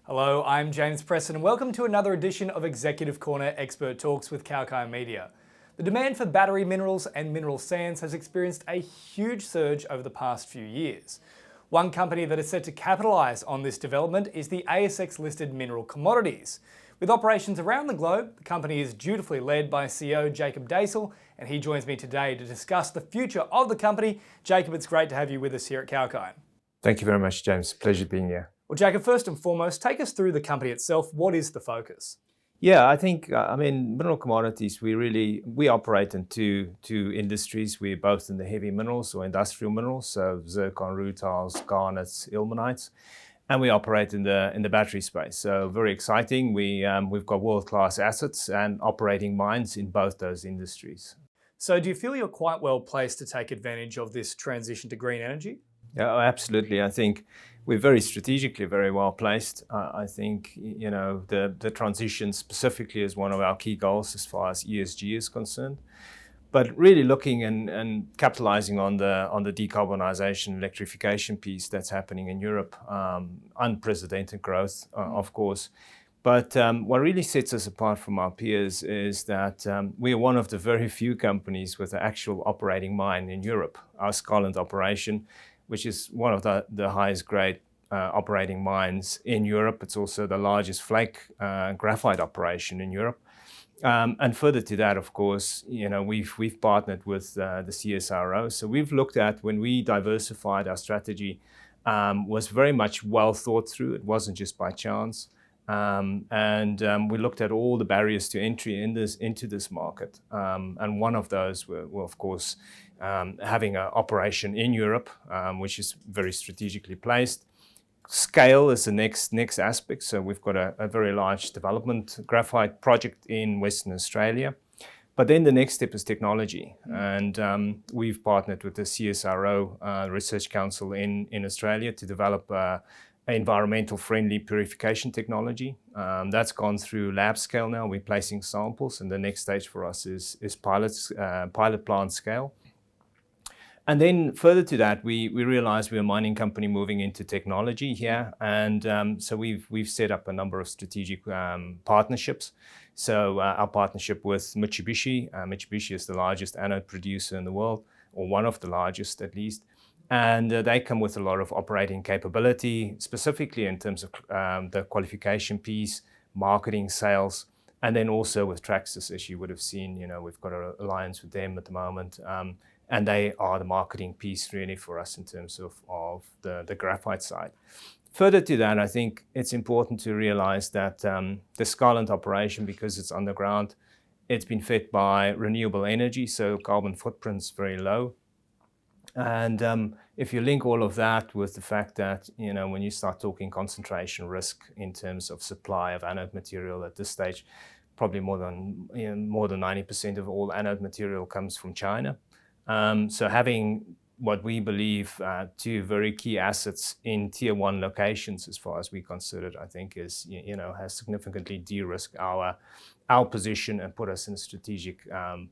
Hello, I'm James Preston and welcome to another edition of Executive Corner Expert Talks with Kalkine Media. The demand for battery minerals and mineral sands has experienced a huge surge over the past few years. One company that is set to capitalise on this development is the ASX-listed Mineral Commodities. With operations around the globe, the company is dutifully led by CEO Jacob Deysel, and he joins me today to discuss the future of the company. Jacob, it's great to have you with us here at Kalkine. Thank you very much, James. Pleasure being here. Well, Jacob, first and foremost, take us through the company itself. What is the focus? Yeah, I think, Mineral Commodities, we operate in two industries. We're both in the heavy minerals or industrial minerals, so zircon, rutiles, garnets, ilmenites, and we operate in the battery space. So very exciting. We've got world-class assets and operating mines in both those industries. So do you feel you're quite well placed to take advantage of this transition to green energy? Yeah, absolutely. I think we're very strategically very well placed. I think the transition specifically is one of our key goals as far as ESG is concerned. But really looking and capitalizing on the decarbonisation, electrification piece that's happening in Europe, unprecedented growth, of course. But what really sets us apart from our peers is that we are one of the very few companies with an actual operating mine in Europe. Our Scotland operation, which is one of the highest grade operating mines in Europe. It's also the largest flake graphite operation in Europe. And further to that, of course, we've partnered with the CSIRO. So we've looked at, when we diversified our strategy, was very much well thought through. It wasn't just by chance. And we looked at all the barriers to entry into this market. And one of those were of course, having an operation in Europe, which is very strategically placed. Scale is the next aspect. So we've got a very large development graphite project in Western Australia. But then the next step is technology. And we've partnered with the CSIRO Research Council in Australia to develop environmental friendly purification technology. That's gone through lab scale now. We're placing samples, and the next stage for us is pilot plant scale. And then further to that, we realized we're a mining company moving into technology here. And so we've set up a number of strategic partnerships. So our partnership with Mitsubishi. Mitsubishi is the largest anode producer in the world, or one of the largest at least. And they come with a lot of operating capability, specifically in terms of the qualification piece, marketing, sales, and then also with Traxys, as you would have seen, we've got an alliance with them at the moment. And they are the marketing piece really for us in terms of the graphite side. Further to that, I think it's important to realize that the Scotland operation, because it's underground, it's been fed by renewable energy, so carbon footprint's very low. And if you link all of that with the fact that, when you start talking concentration risk in terms of supply of anode material at this stage, probably more than 90% of all anode material comes from China. So having what we believe two very key assets in tier one locations, as far as we consider it, I think is, has significantly de-risked our position and put us in a strategic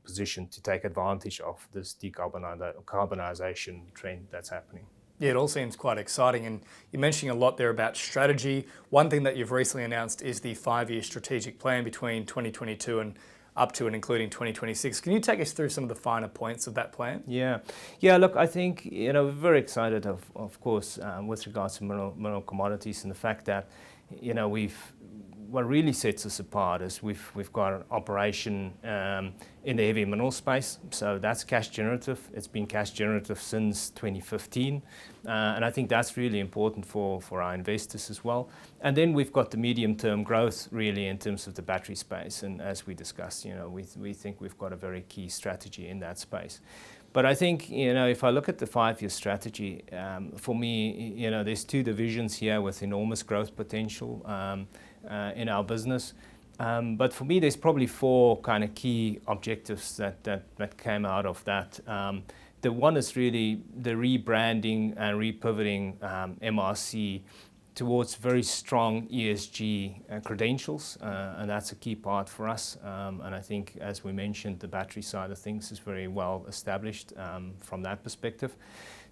position to take advantage of this decarbonization trend that's happening. Yeah, it all seems quite exciting, and you're mentioning a lot there about strategy. One thing that you've recently announced is the 5-year strategic plan between 2022 and up to and including 2026. Can you take us through some of the finer points of that plan? Yeah. Look, I think we're very excited, of course, with regards to mineral commodities, and the fact that what really sets us apart is we've got an operation in the heavy mineral space. So that's cash generative. It's been cash generative since 2015. And I think that's really important for our investors as well. And then we've got the medium-term growth really in terms of the battery space. And as we discussed, we think we've got a very key strategy in that space. But I think, if I look at the 5-year strategy, for me, there's two divisions here with enormous growth potential in our business. But for me, there's probably 4 kind of key objectives that came out of that. The one is really the rebranding and repivoting MRC towards very strong ESG credentials, and that's a key part for us. And I think, as we mentioned, the battery side of things is very well established from that perspective.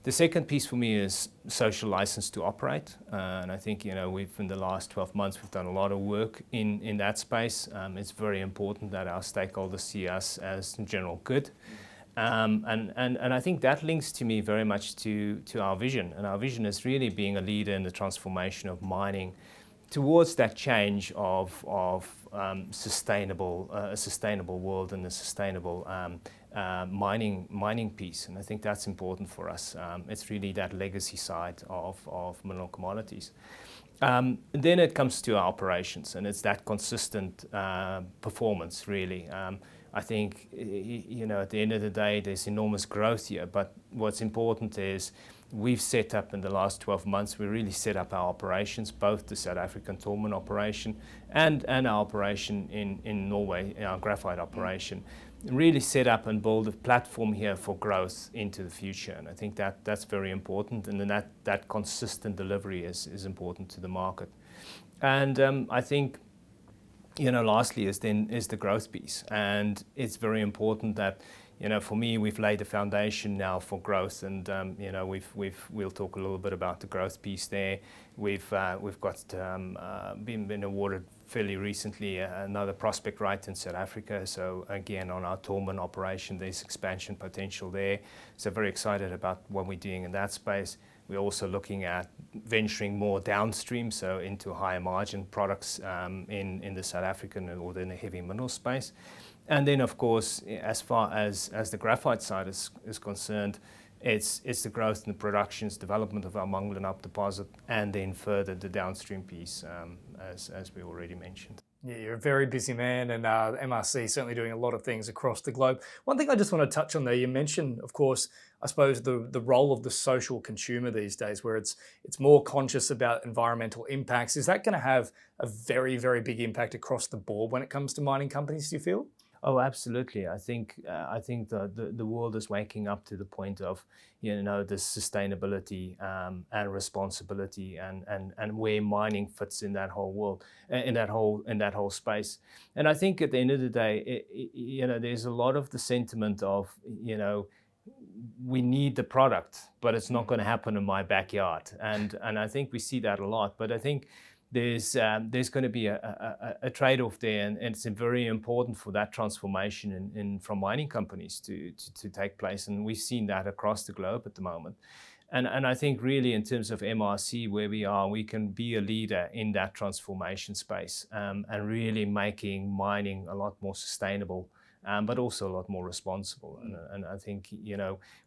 The second piece for me is social license to operate. And I think, we've in the last 12 months, we've done a lot of work in that space. It's very important that our stakeholders see us as general good. And I think that links to me very much to our vision. And our vision is really being a leader in the transformation of mining towards that change of a sustainable world and a sustainable mining piece. And I think that's important for us. It's really that legacy side of mineral commodities. Then it comes to our operations, and it's that consistent performance, really. I think, at the end of the day, there's enormous growth here, but what's important is we've set up in the last 12 months, we really set up our operations, both the South African Tormund operation and our operation in Norway, our graphite operation, really set up and build a platform here for growth into the future. And I think that's very important, and then that consistent delivery is important to the market. And I think, lastly is the growth piece. And it's very important that, for me, we've laid a foundation now for growth, and we'll talk a little bit about the growth piece there. We've got been awarded fairly recently another prospect right in South Africa. So again, on our Tormund operation, there's expansion potential there. So very excited about what we're doing in that space. We're also looking at venturing more downstream, so into higher margin products in the South African or in the heavy mineral space. And then, of course, as far as the graphite side is concerned, it's the growth in the productions, development of our Manglenup deposit, and then further the downstream piece, as we already mentioned. Yeah, you're a very busy man, and MRC is certainly doing a lot of things across the globe. One thing I just want to touch on there, you mentioned, of course, I suppose the role of the social consumer these days, where it's more conscious about environmental impacts. Is that going to have a very, very big impact across the board when it comes to mining companies, do you feel? Oh, absolutely. I think the world is waking up to the point of the sustainability and responsibility and where mining fits in that whole world, in that whole space. And I think at the end of the day, there's a lot of the sentiment of we need the product, but it's not going to happen in my backyard. And I think we see that a lot. But I think there's going to be a trade-off there, and it's very important for that transformation from mining companies to take place, and we've seen that across the globe at the moment. And I think really in terms of MRC, where we are, we can be a leader in that transformation space, and really making mining a lot more sustainable, but also a lot more responsible. And I think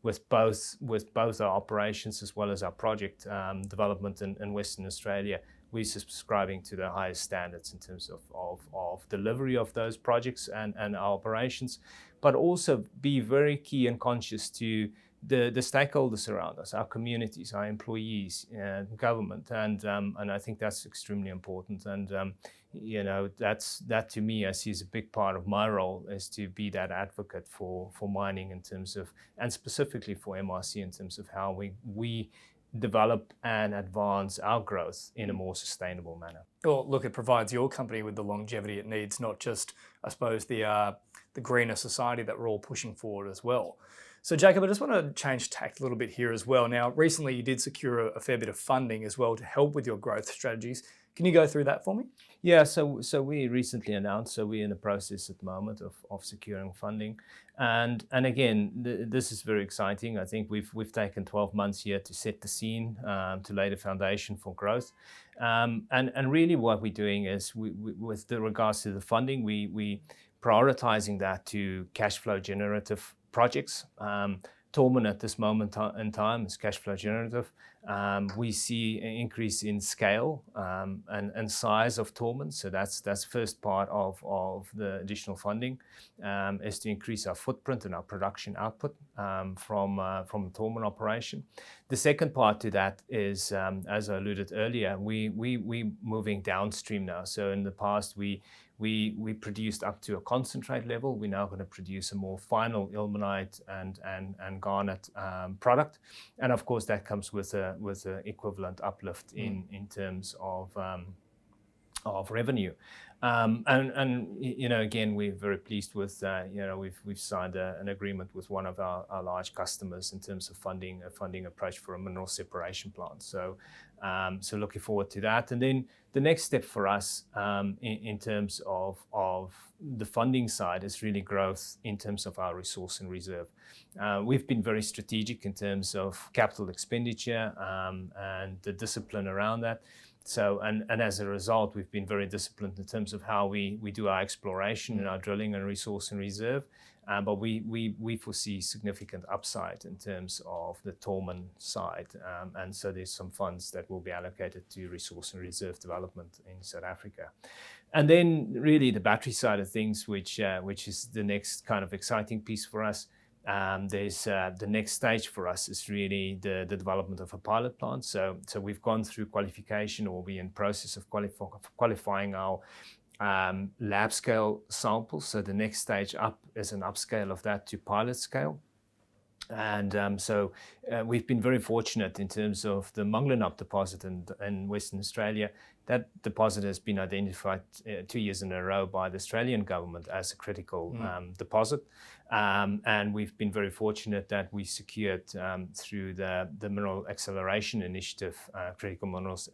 with both our operations as well as our project development in Western Australia, we're subscribing to the highest standards in terms of delivery of those projects and our operations, but also be very key and conscious to the stakeholders around us, our communities, our employees, government, and I think that's extremely important. And that to me, I see as a big part of my role, is to be that advocate for mining in terms of, and specifically for MRC in terms of how we develop and advance our growth in a more sustainable manner. Well, look, it provides your company with the longevity it needs, not just, I suppose, the greener society that we're all pushing forward as well. So Jacob, I just want to change tack a little bit here as well. Now, recently you did secure a fair bit of funding as well to help with your growth strategies. Can you go through that for me? Yeah, so we recently announced, so we're in the process at the moment of securing funding. And again, this is very exciting. I think we've taken 12 months here to set the scene, to lay the foundation for growth. And really what we're doing is, with regards to the funding, we prioritizing that to cash flow generative projects. Tormund at this moment in time is cash flow generative. We see an increase in scale and size of Tormund. So that's first part of the additional funding, is to increase our footprint and our production output from the Tormund operation. The second part to that is, as I alluded earlier, we moving downstream now. So in the past we produced up to a concentrate level. We're now going to produce a more final ilmenite and garnet product, and of course that comes with a equivalent uplift in terms of of revenue. Again, we're very pleased with, we've signed an agreement with one of our large customers in terms of funding approach for a mineral separation plant. So looking forward to that. And then the next step for us in terms of the funding side is really growth in terms of our resource and reserve. We've been very strategic in terms of capital expenditure and the discipline around that. So, and as a result, we've been very disciplined in terms of how we do our exploration and our drilling and resource and reserve. But we foresee significant upside in terms of the Tolmin side. And so there's some funds that will be allocated to resource and reserve development in South Africa. And then really the battery side of things, which is the next kind of exciting piece for us. There's the next stage for us is really the development of a pilot plant. So we've gone through qualification, or we're in process of qualifying our lab scale samples. So the next stage up is an upscale of that to pilot scale. And so we've been very fortunate in terms of the Manglenup deposit in Western Australia. That deposit has been identified 2 years in a row by the Australian government as a critical deposit. And we've been very fortunate that we secured through the Mineral Acceleration Initiative, Critical Minerals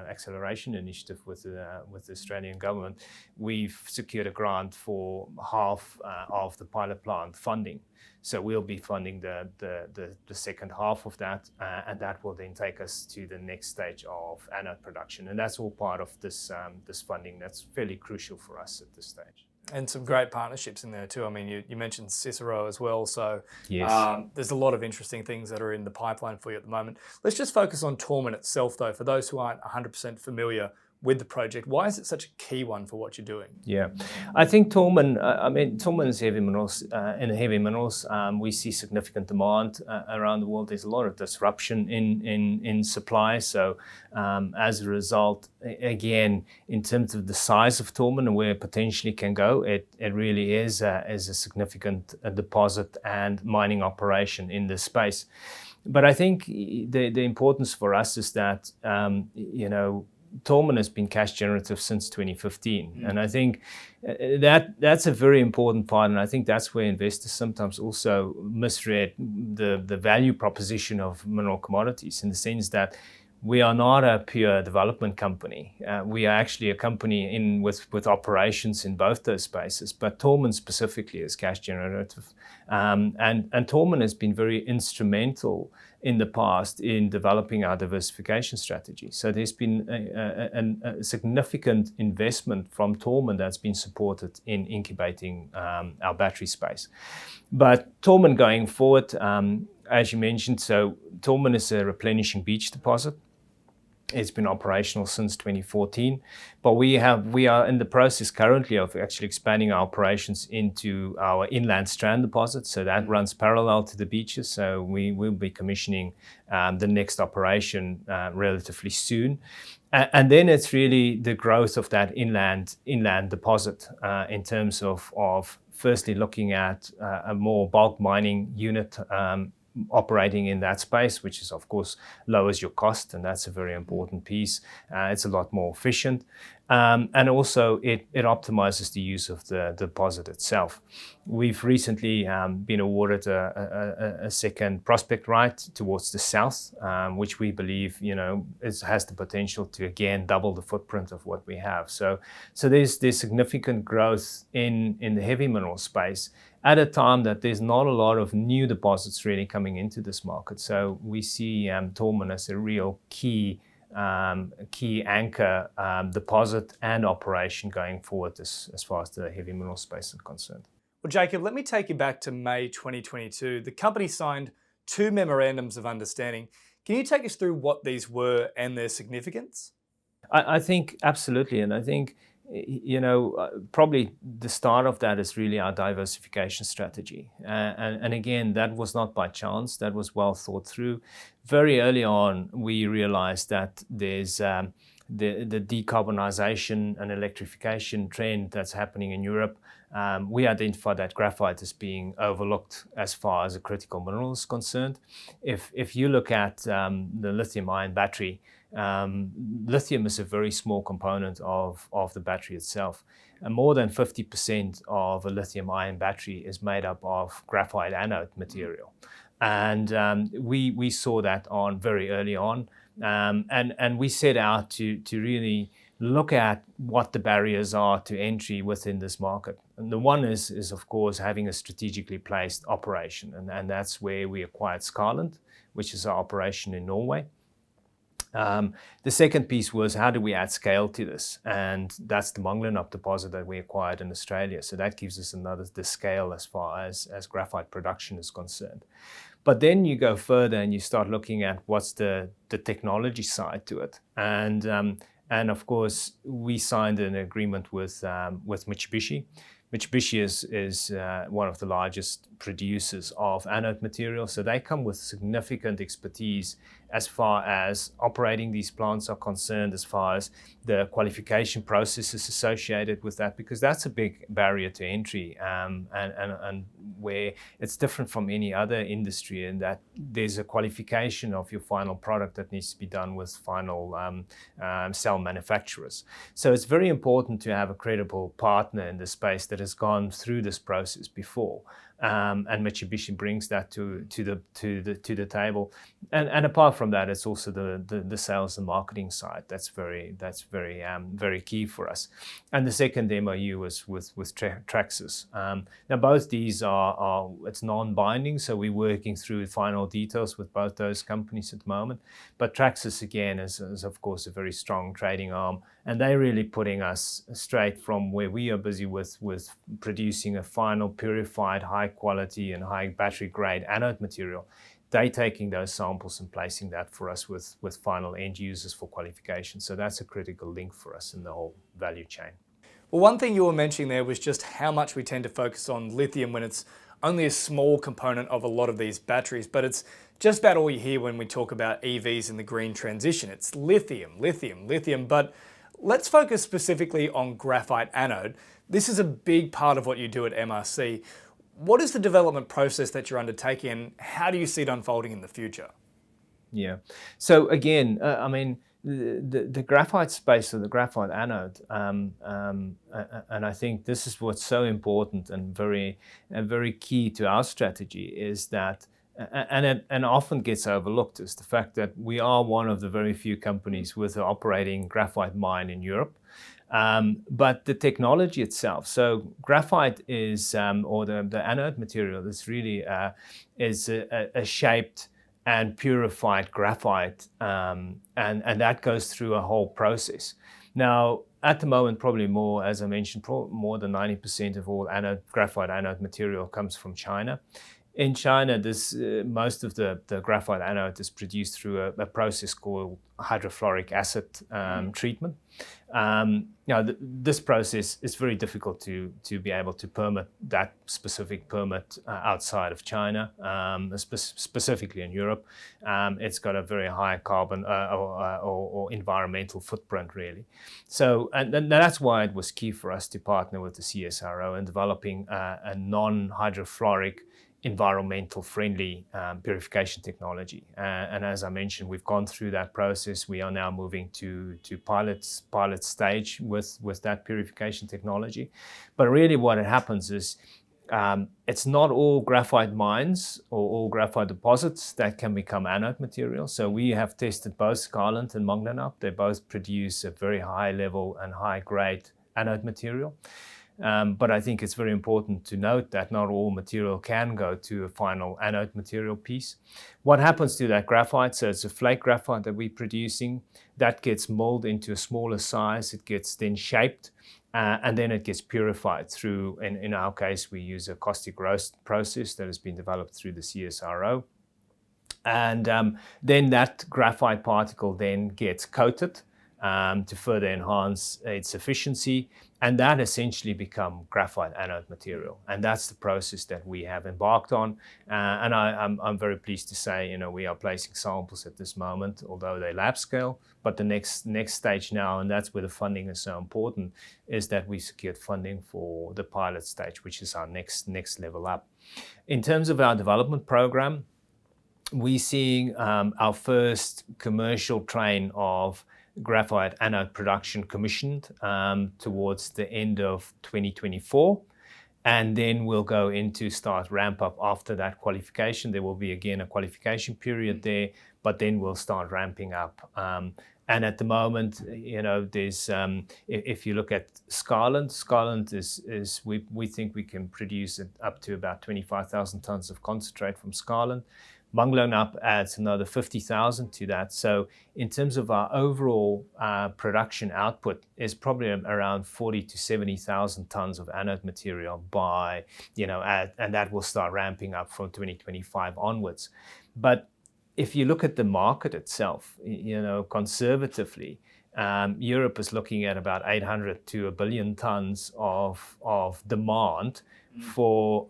Acceleration Initiative with the Australian government. We've secured a grant for half of the pilot plant funding. So we'll be funding the second half of that, and that will then take us to the next stage of anode production. And that's all part of this funding that's fairly crucial for us at this stage. And some great partnerships in there too. I mean, you mentioned Cicero as well. So yes. There's a lot of interesting things that are in the pipeline for you at the moment. Let's just focus on Tolmin itself though. For those who aren't 100% familiar with the project, why is it such a key one for what you're doing? Yeah, I think Tolmin, Tolmin is heavy minerals. In the heavy minerals, we see significant demand around the world. There's a lot of disruption in supply. So as a result, again, in terms of the size of Tolmin and where it potentially can go, it really is a significant deposit and mining operation in this space. But I think the importance for us is that, Tolmin has been cash generative since 2015. And I think that's a very important part. And I think that's where investors sometimes also misread the value proposition of mineral commodities, in the sense that we are not a pure development company. We are actually a company with operations in both those spaces, but Tolmin specifically is cash generative. And Tolmin has been very instrumental in the past in developing our diversification strategy. So there's been a significant investment from Tolmin that's been supported in incubating our battery space. But Tolmin going forward, as you mentioned, so Tolmin is a replenishing beach deposit. It's been operational since 2014, but we are in the process currently of actually expanding our operations into our inland strand deposit. So that runs parallel to the beaches. So we will be commissioning the next operation relatively soon. And then it's really the growth of that inland deposit in terms of firstly looking at a more bulk mining unit operating in that space, which is of course lowers your cost, and that's a very important piece. It's a lot more efficient, and also it optimizes the use of the deposit itself. We've recently been awarded a second prospect right towards the south, which we believe has the potential to again double the footprint of what we have. So there's significant growth in the heavy mineral space at a time that there's not a lot of new deposits really coming into this market. So we see Tolmin as a real key anchor deposit and operation going forward as far as the heavy mineral space is concerned. Well, Jacob, let me take you back to May 2022. The company signed 2 memorandums of understanding. Can you take us through what these were and their significance? I think absolutely, and I think probably the start of that is really our diversification strategy. And again, that was not by chance, that was well thought through. Very early on, we realized that there's the decarbonization and electrification trend that's happening in Europe. We identified that graphite as being overlooked as far as a critical mineral is concerned. If you look at the lithium-ion battery, lithium is a very small component of the battery itself. And more than 50% of a lithium-ion battery is made up of graphite anode material. And we saw that on very early on. And we set out to really look at what the barriers are to entry within this market. And the one is of course, having a strategically placed operation. And that's where we acquired Scarland, which is our operation in Norway. The second piece was, how do we add scale to this? And that's the Monglanup deposit that we acquired in Australia. So that gives us the scale as far as graphite production is concerned. But then you go further and you start looking at what's the technology side to it. And of course, we signed an agreement with Mitsubishi. Mitsubishi is one of the largest producers of anode material, so they come with significant expertise as far as operating these plants are concerned, as far as the qualification processes associated with that, because that's a big barrier to entry, and where it's different from any other industry in that there's a qualification of your final product that needs to be done with final cell manufacturers. So it's very important to have a credible partner in the space that has gone through this process before. And Mitsubishi brings that to the table, and apart from that, it's also the sales and marketing side that's very key for us. And the second MOU was with Traxys. Now both these are it's non-binding, so we're working through final details with both those companies at the moment. But Traxys again is of course a very strong trading arm, and they're really putting us straight from where we are busy with producing a final purified, high quality and high battery grade anode material. They're taking those samples and placing that for us with final end users for qualification. So that's a critical link for us in the whole value chain. Well, one thing you were mentioning there was just how much we tend to focus on lithium when it's only a small component of a lot of these batteries, but it's just about all you hear when we talk about EVs and the green transition. It's lithium, lithium, lithium, but let's focus specifically on graphite anode. This is a big part of what you do at MRC. What is the development process that you're undertaking, and how do you see it unfolding in the future? Yeah. So again, I mean, the graphite space, or the graphite anode, and I think this is what's so important and very key to our strategy, is that, and often gets overlooked, is the fact that we are one of the very few companies with an operating graphite mine in Europe. But the technology itself, so graphite is, or the anode material is really is a shaped and purified graphite, and that goes through a whole process. Now, at the moment, probably more, as I mentioned, more than 90% of all graphite anode material comes from China. In China, most of the graphite anode is produced through a process called hydrofluoric acid treatment. Now, this process is very difficult to be able to permit that specific permit outside of China, specifically in Europe. It's got a very high carbon or environmental footprint, really. So, and that's why it was key for us to partner with the CSIRO in developing a non-hydrofluoric, environmental friendly purification technology. And as I mentioned, we've gone through that process. We are now moving to pilot stage with that purification technology. But really what happens is, it's not all graphite mines or all graphite deposits that can become anode material. So we have tested both Scarland and Monglanup. They both produce a very high level and high grade anode material. But I think it's very important to note that not all material can go to a final anode material piece. What happens to that graphite? So it's a flake graphite that we're producing that gets molded into a smaller size. It gets then shaped, and then it gets purified through, in our case, we use a caustic roast process that has been developed through the CSIRO. And then that graphite particle then gets coated to further enhance its efficiency, and that essentially become graphite anode material. And that's the process that we have embarked on. And I'm very pleased to say, we are placing samples at this moment, although they're lab scale. But the next stage now, and that's where the funding is so important, is that we secured funding for the pilot stage, which is our next level up. In terms of our development program, we're seeing our first commercial train of graphite anode production commissioned towards the end of 2024. And then we'll go into start ramp up after that qualification. There will be again a qualification period there, but then we'll start ramping up. And at the moment, there's if you look at Skyland is we think we can produce it up to about 25,000 tons of concentrate from Skyland. Mangalonup adds another 50,000 to that. So in terms of our overall production output is probably around 40 to 70,000 tons of anode material by, and that will start ramping up from 2025 onwards. But if you look at the market itself, conservatively, Europe is looking at about 800 to 1 billion tons of demand for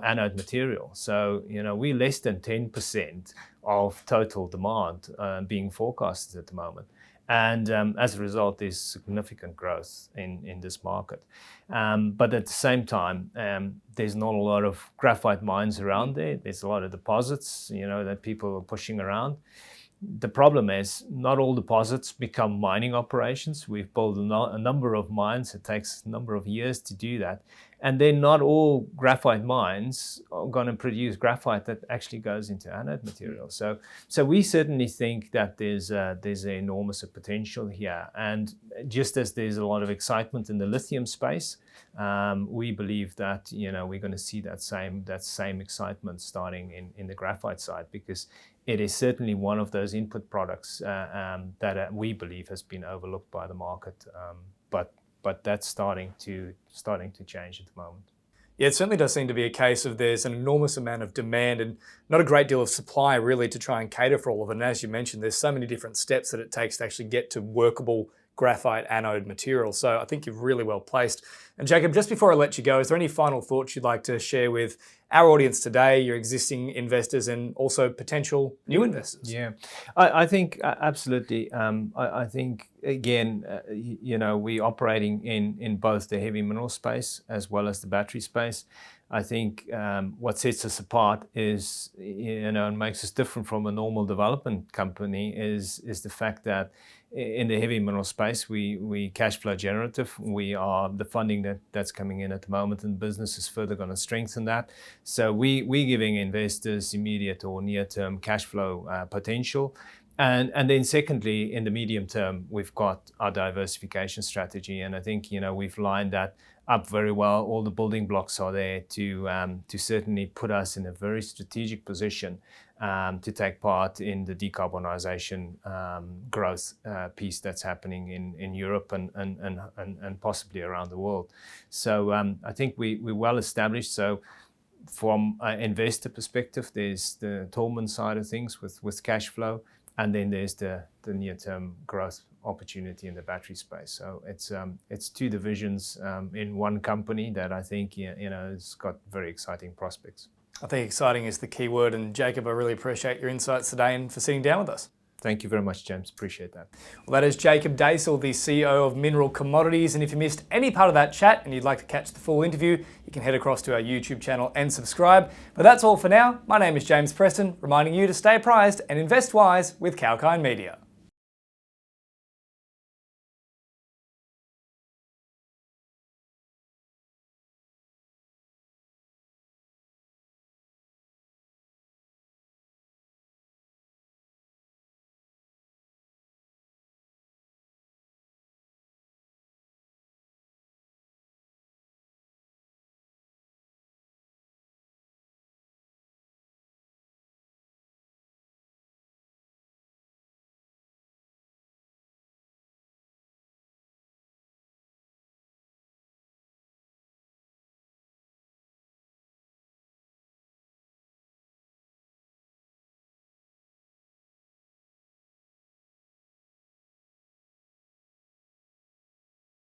anode material. So, we're less than 10% of total demand being forecasted at the moment. And as a result, there's significant growth in this market. But at the same time, there's not a lot of graphite mines around there. There's a lot of deposits, that people are pushing around. The problem is not all deposits become mining operations. We've built a number of mines. It takes a number of years to do that. And then not all graphite mines are going to produce graphite that actually goes into anode material. So we certainly think that there's an enormous potential here. And just as there's a lot of excitement in the lithium space, we believe that we're going to see that same excitement starting in the graphite side, because it is certainly one of those input products that we believe has been overlooked by the market, but that's starting to change at the moment. Yeah, it certainly does seem to be a case of there's an enormous amount of demand and not a great deal of supply really to try and cater for all of it. And as you mentioned, there's so many different steps that it takes to actually get to workable graphite anode material. So I think you're really well placed. And Jacob, just before I let you go, is there any final thoughts you'd like to share with our audience today, your existing investors and also potential new investors? Yeah, I think absolutely. I think, again, we're operating in both the heavy mineral space as well as the battery space. I think what sets us apart is, and makes us different from a normal development company is the fact that in the heavy mineral space, we cash flow generative. We are the funding that's coming in at the moment, and business is further going to strengthen that. So we're giving investors immediate or near-term cash flow potential. And then secondly, in the medium term, we've got our diversification strategy. And I think, we've lined that up very well. All the building blocks are there to certainly put us in a very strategic position to take part in the decarbonisation growth piece that's happening in Europe and possibly around the world. So I think we're well established. So from an investor perspective, there's the Tolman side of things with cash flow, and then there's the near-term growth opportunity in the battery space. So it's two divisions in one company that I think has got very exciting prospects. I think exciting is the key word. And Jacob, I really appreciate your insights today and for sitting down with us. Thank you very much, James. Appreciate that. Well, that is Jacob Deysel, the CEO of Mineral Commodities. And if you missed any part of that chat and you'd like to catch the full interview, you can head across to our YouTube channel and subscribe. But that's all for now. My name is James Preston, reminding you to stay apprised and invest wise with Kalkine Media.